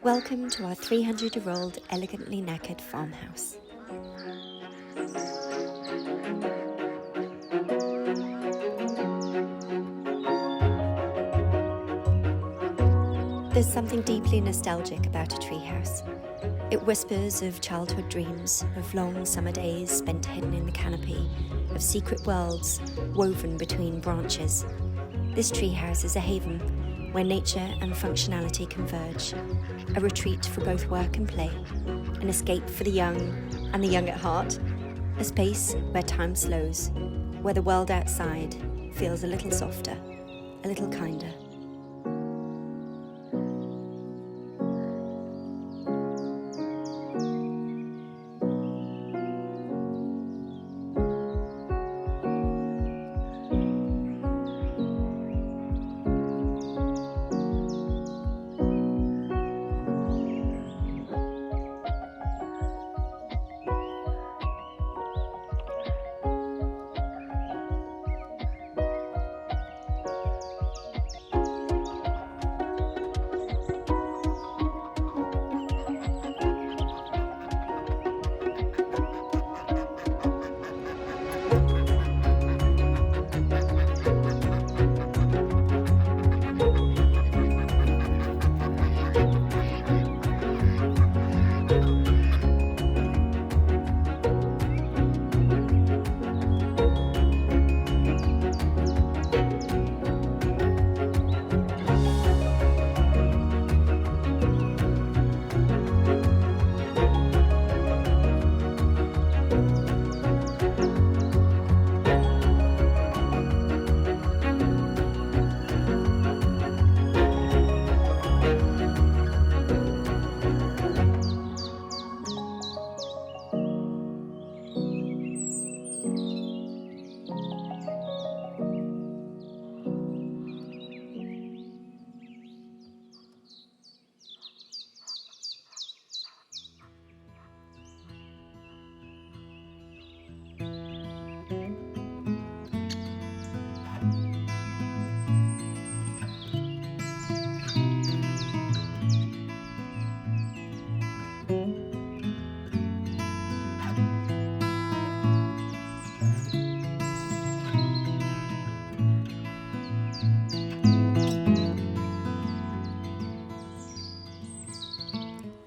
Welcome to our 300-year-old elegantly knackered farmhouse. There's something deeply nostalgic about a treehouse. It whispers of childhood dreams, of long summer days spent hidden in the canopy, of secret worlds woven between branches. This treehouse is a haven where nature and functionality converge, a retreat for both work and play, an escape for the young and the young at heart, a space where time slows, where the world outside feels a little softer, a little kinder.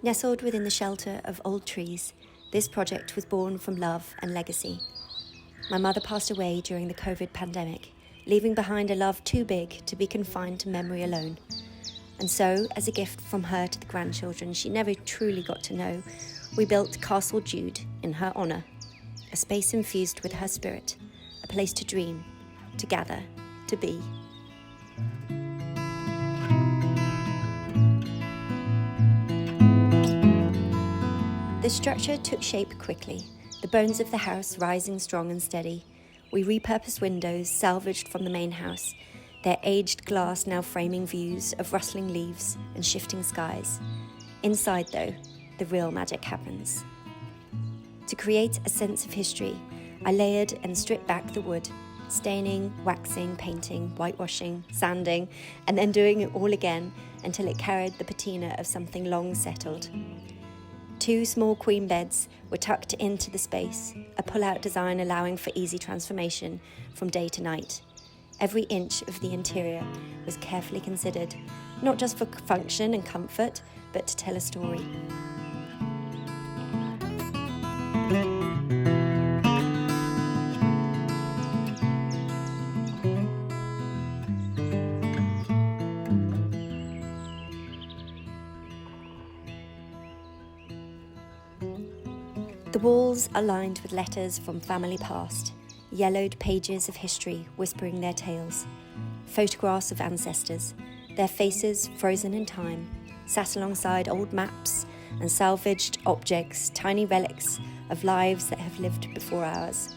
Nestled within the shelter of old trees, this project was born from love and legacy. My mother passed away during the COVID pandemic, leaving behind a love too big to be confined to memory alone. And so, as a gift from her to the grandchildren she never truly got to know, we built Castle Jude in her honour, a space infused with her spirit, a place to dream, to gather, to be. The structure took shape quickly, the bones of the house rising strong and steady. We repurposed windows salvaged from the main house, their aged glass now framing views of rustling leaves and shifting skies. Inside, though, the real magic happens. To create a sense of history, I layered and stripped back the wood, staining, waxing, painting, whitewashing, sanding, and then doing it all again until it carried the patina of something long settled. 2 small queen beds were tucked into the space, a pull-out design allowing for easy transformation from day to night. Every inch of the interior was carefully considered, not just for function and comfort, but to tell a story. The walls are lined with letters from family past, yellowed pages of history whispering their tales, photographs of ancestors, their faces frozen in time, sat alongside old maps and salvaged objects, tiny relics of lives that have lived before ours.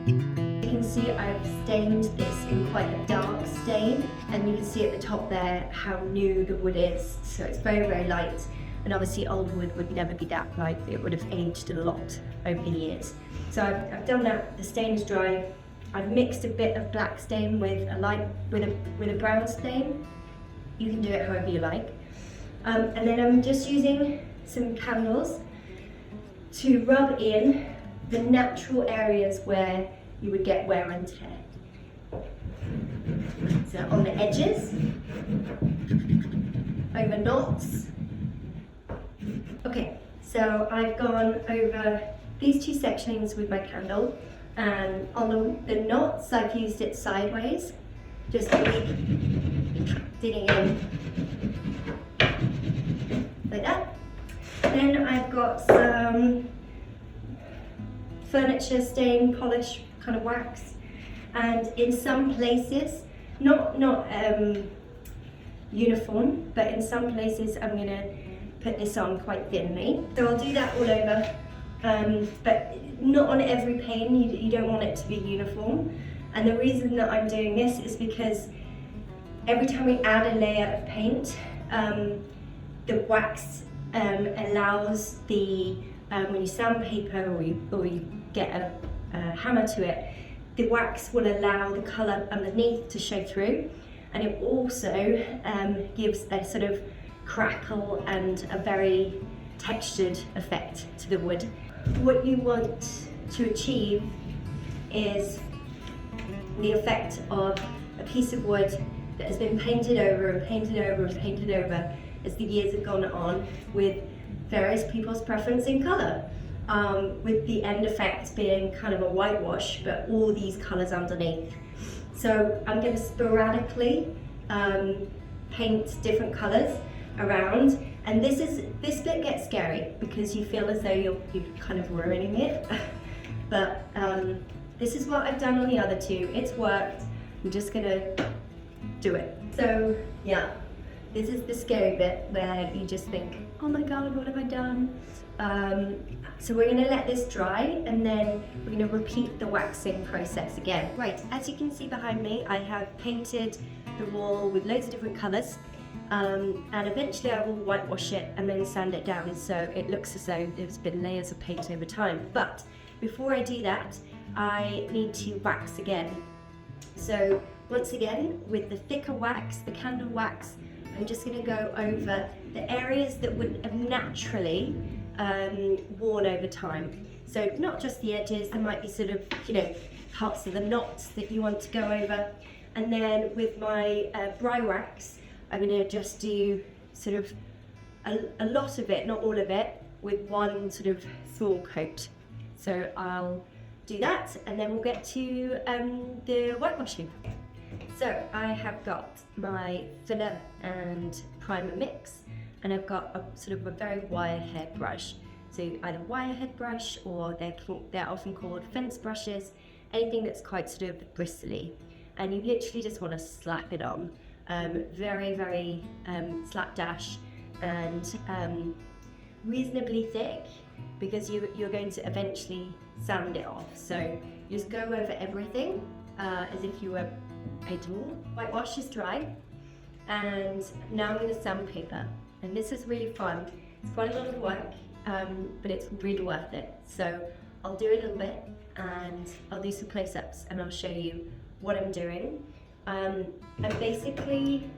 You can see I've stained this in quite a dark stain, and you can see at the top there how new the wood is, so it's very, very light. And obviously old wood would never be that bright, it would have aged a lot over the years. So I've done that, the stain is dry. I've mixed a bit of black stain with a brown stain. You can do it however you like. And then I'm just using some candles to rub in the natural areas where you would get wear and tear. So on the edges, over knots. Okay, so I've gone over these two sections with my candle, and on the knots I've used it sideways, just really digging in like that. Then I've got some furniture stain polish kind of wax, and in some places, not uniform, but in some places I'm going to put this on quite thinly. So I'll do that all over, but not on every pane. You don't want it to be uniform. And the reason that I'm doing this is because every time we add a layer of paint, the wax allows the, when you sandpaper or you get a hammer to it, the wax will allow the colour underneath to show through, and it also gives a sort of crackle and a very textured effect to the wood. What you want to achieve is the effect of a piece of wood that has been painted over and painted over and painted over as the years have gone on, with various people's preference in colour. With the end effect being kind of a whitewash, but all these colours underneath. So I'm going to sporadically paint different colours around, and this bit gets scary because you feel as though you're kind of ruining it. But this is what I've done on the other two. It's worked. I'm just going to do it. So yeah, this is the scary bit where you just think, oh my god, what have I done? So we're going to let this dry, and then we're going to repeat the waxing process again. Right, as you can see behind me, I have painted the wall with loads of different colours, and eventually I will whitewash it and then sand it down so it looks as though there's been layers of paint over time. But before I do that, I need to wax again. So once again, with the thicker wax, the candle wax, I'm just going to go over the areas that would have naturally worn over time. So not just the edges, there might be sort of, parts of the knots that you want to go over. And then with my dry wax, I'm going to just do sort of a lot of it, not all of it, with one sort of small coat. So I'll do that, and then we'll get to the whitewashing. So I have got my filler and primer mix, and I've got a sort of a very wire hair brush. So either wire head brush, or they're often called fence brushes, anything that's quite sort of bristly. And you literally just want to slap it on, very, very slapdash, and reasonably thick, because you're going to eventually sand it off. So just go over everything as if you were painting wall. Whitewash is dry, and now I'm going to sandpaper. And this is really fun. It's quite a lot of work, but it's really worth it. So I'll do a little bit, and I'll do some close-ups, and I'll show you what I'm doing. I'm basically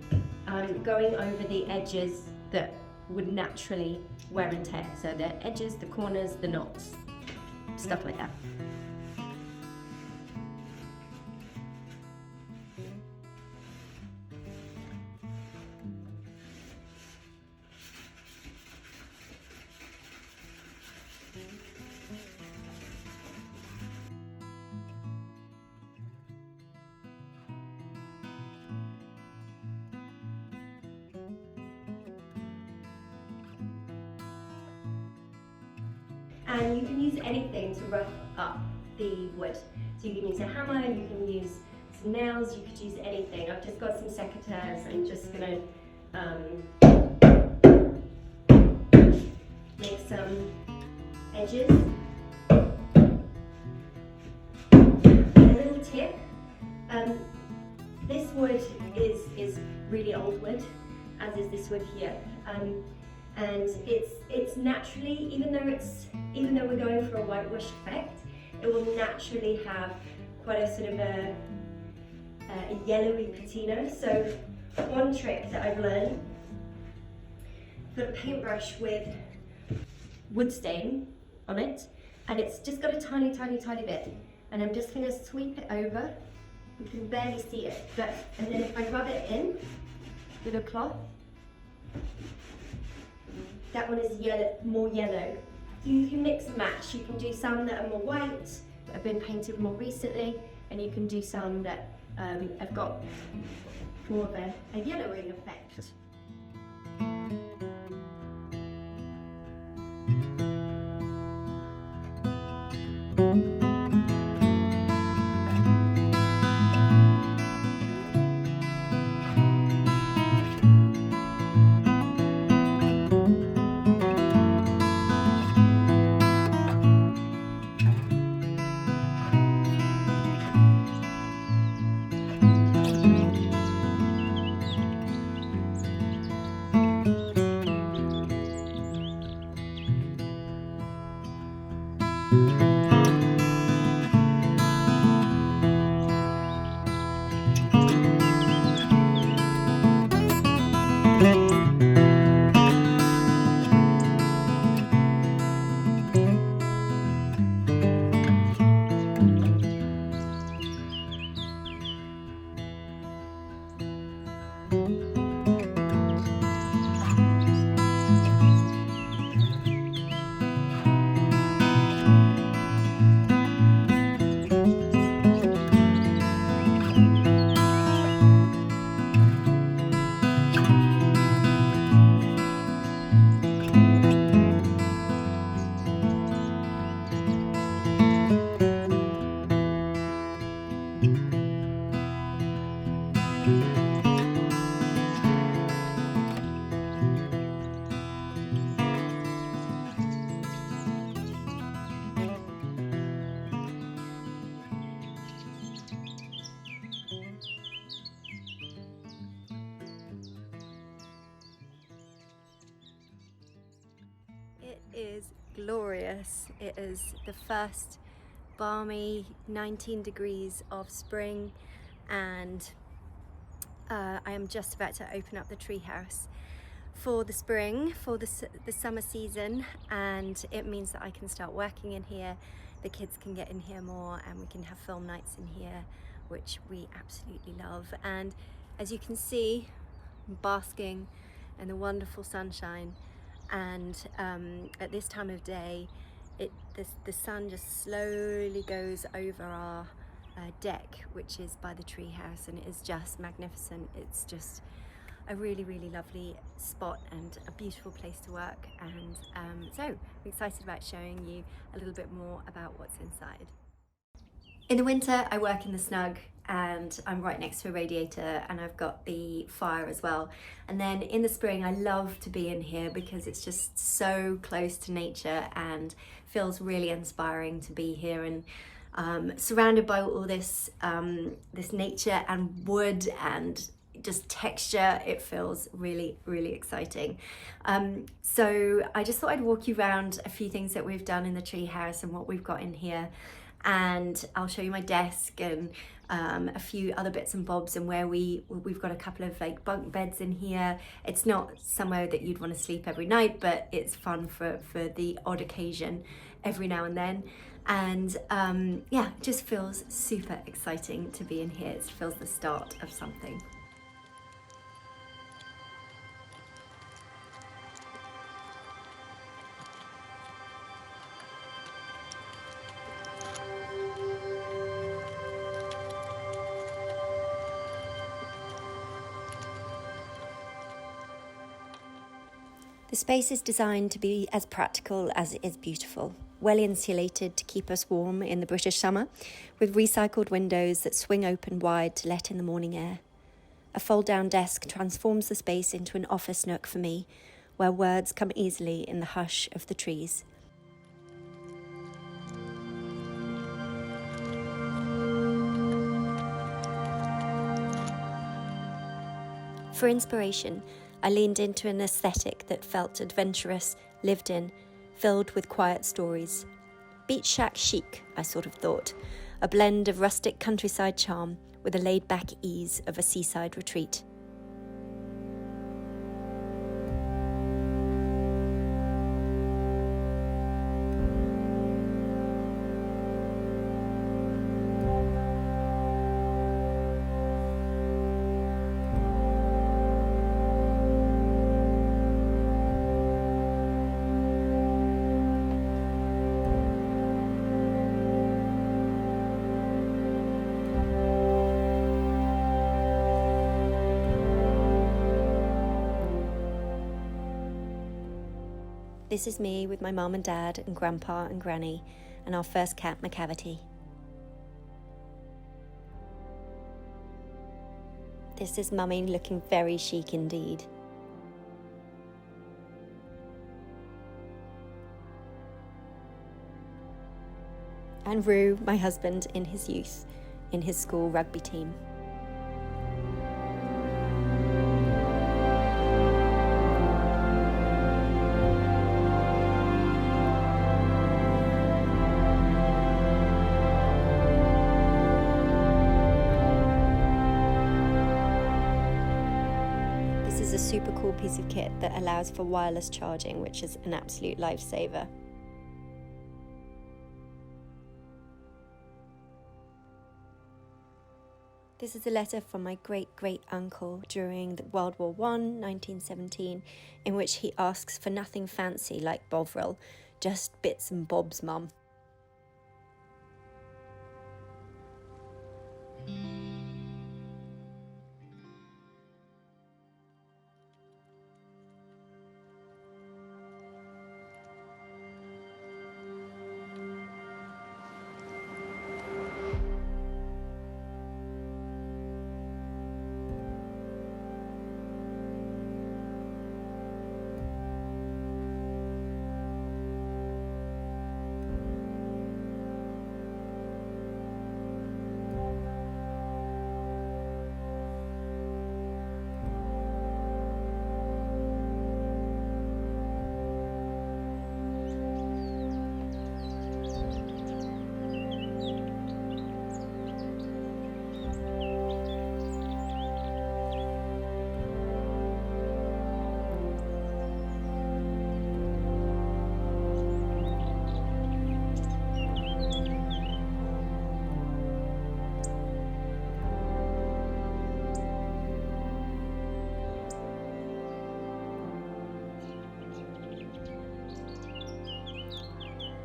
going over the edges that would naturally wear and tear. So the edges, the corners, the knots, stuff like that. And you can use anything to rough up the wood. So you can use a hammer, you can use some nails, you could use anything. I've just got some secateurs. I'm just going to make some edges. A little tip, this wood is really old wood, as is this wood here. And it's naturally, even though we're going for a whitewash effect, it will naturally have quite a sort of a yellowy patina. So one trick that I've learned, I've got a paintbrush with wood stain on it, and it's just got a tiny bit, and I'm just going to sweep it over. You can barely see it, and then if I rub it in with a cloth, that one is yellow, more yellow. You can mix and match. You can do some that are more white, that have been painted more recently, and you can do some that have got more of a yellowing effect. It is glorious. It is the first balmy 19 degrees of spring, and I am just about to open up the treehouse for the spring, for the summer season, and it means that I can start working in here. The kids can get in here more, and we can have film nights in here, which we absolutely love. And as you can see, I'm basking in the wonderful sunshine. And at this time of day, the sun just slowly goes over our deck, which is by the treehouse, and it is just magnificent. It's just a really lovely spot and a beautiful place to work. And so I'm excited about showing you a little bit more about what's inside. In the winter, I work in the snug, and I'm right next to a radiator, and I've got the fire as well. And then in the spring, I love to be in here because it's just so close to nature and feels really inspiring to be here, and surrounded by all this this nature and wood and just texture. It feels really exciting. So I just thought I'd walk you around a few things that we've done in the treehouse and what we've got in here. And I'll show you my desk and a few other bits and bobs, and where we've got a couple of like bunk beds in here. It's not somewhere that you'd want to sleep every night, but it's fun for the odd occasion every now and then. And yeah, it just feels super exciting to be in here. It feels the start of something. The space is designed to be as practical as it is beautiful, well insulated to keep us warm in the British summer, with recycled windows that swing open wide to let in the morning air. A fold-down desk transforms the space into an office nook for me, where words come easily in the hush of the trees. For inspiration, I leaned into an aesthetic that felt adventurous, lived in, filled with quiet stories. Beach shack chic, I sort of thought. a blend of rustic countryside charm with the laid-back ease of a seaside retreat. This is me with my mum and dad and grandpa and granny and our first cat, McCavity. This is mummy looking very chic indeed. And Roo, my husband, in his youth, in his school rugby team. This is a super cool piece of kit that allows for wireless charging, which is an absolute lifesaver. This is a letter from my great-great-uncle during the World War I, 1917, in which he asks for nothing fancy like Bovril, just bits and bobs, mum.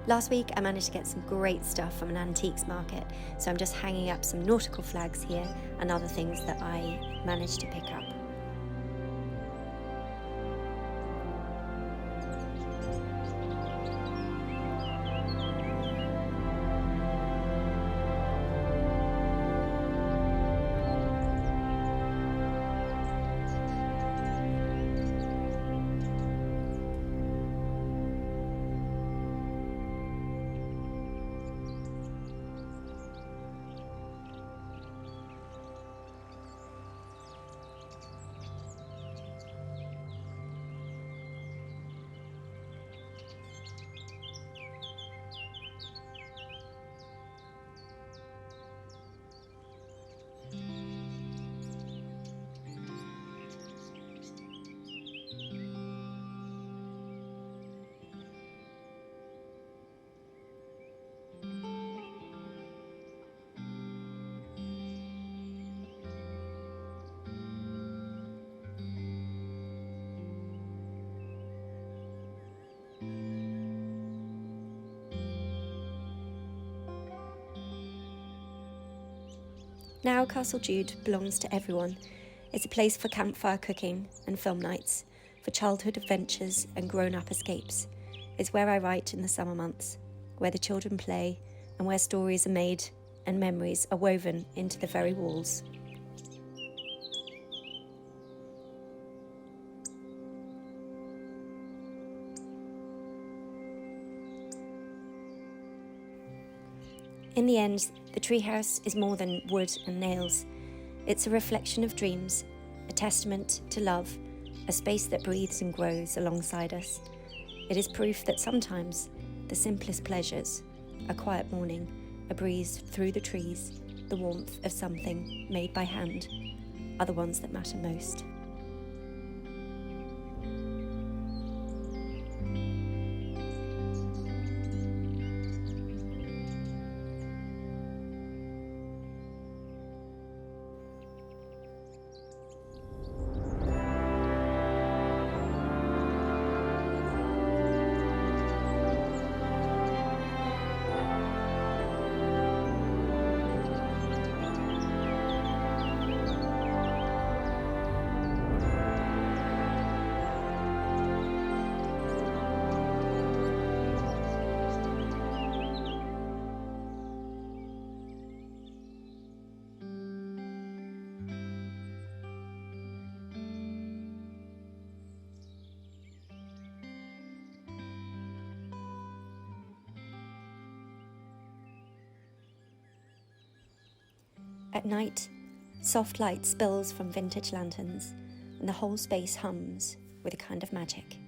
Last week I managed to get some great stuff from an antiques market, so I'm just hanging up some nautical flags here and other things that I managed to pick up. Now Castle Jude belongs to everyone. It's a place for campfire cooking and film nights, for childhood adventures and grown-up escapes. It's where I write in the summer months, where the children play, and where stories are made and memories are woven into the very walls. In the end, the treehouse is more than wood and nails. It's a reflection of dreams, a testament to love, a space that breathes and grows alongside us. It is proof that sometimes the simplest pleasures, a quiet morning, a breeze through the trees, the warmth of something made by hand, are the ones that matter most. At night, soft light spills from vintage lanterns, and the whole space hums with a kind of magic.